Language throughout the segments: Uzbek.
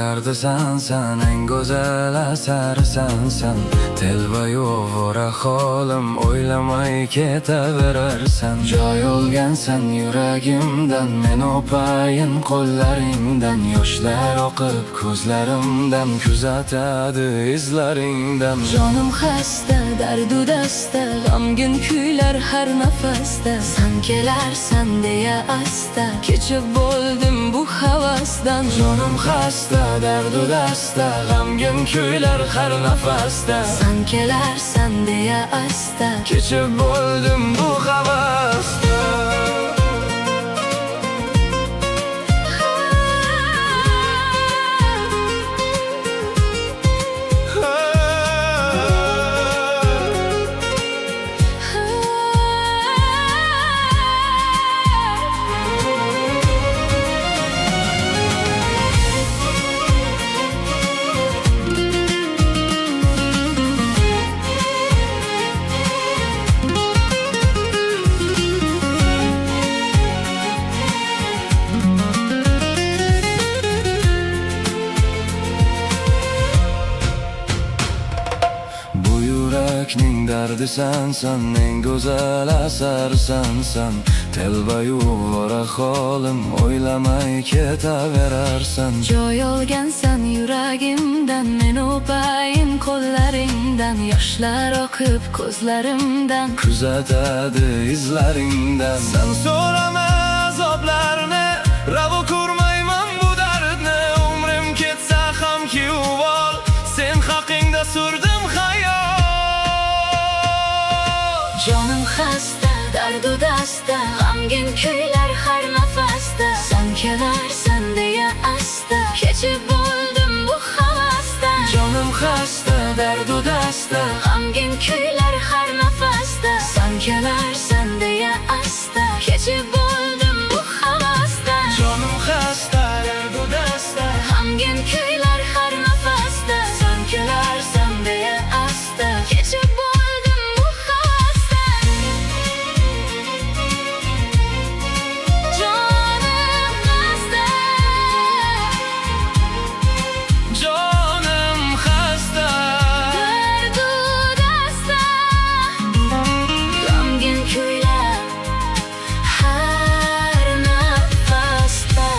dardisan sen, eng go'zal asarsan sen. Telbayu vora holim o'ylamay ketaverarsan. Joy olgansan yuragimdan, men o'payin qo'llaringdan. Yoshlar oqib ko'zlarimdan, kuzatadi izlaringdan. Jonim xasta, dardu dasta, g'amgin kuylar har nafasda. Sen kelarsan deya asta, kechib bo'ldim bu havasdan. Jonim xasta, dardu dasta, g'amgin kuylar har nafasda. Sen kelarsan deya asta, kechib bo'ldim bu havasda. Yurakning dardi sensan, eng go'zal asarsan sen. Telbayu vora holim o'ylamay ketaverarsan. Joy olgansan yuragimdan, men o'payin qo'llaringdan. Yoshlar oqib ko'zlarimdan, kuzatadi izlaringdan. Sen so'rama azoblarni, ravo ko'rmayman bu dardni. Umrim ketsa hamki uvol, sen haqingda surdim hayot. Jonim xasta, dardu dasta, g'amgin kuylar har nafasda. Sen kelarsan deya asta, kechib bo'ldim bu havasdan. Jonim xasta, dardu dasta, g'amgin kuylar har nafasda. Sen kelarsan deya asta, kechib bo'ldim bu havasdan. Jonim xasta, dardu dasta, g'amgin kuylar har nafasda. Sen kelarsan deya asta, kechib bo'ldim bu havasdan. Jonim xasta, jonim xasta, dardu dasta, g'amgin kuylar har nafasda.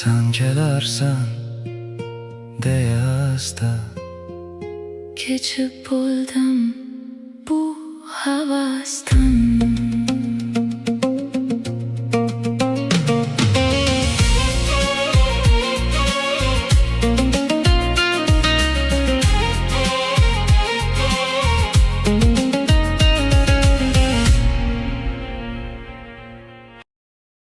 sen kelarsan deya asta, kechib bo'ldim bu havasdan.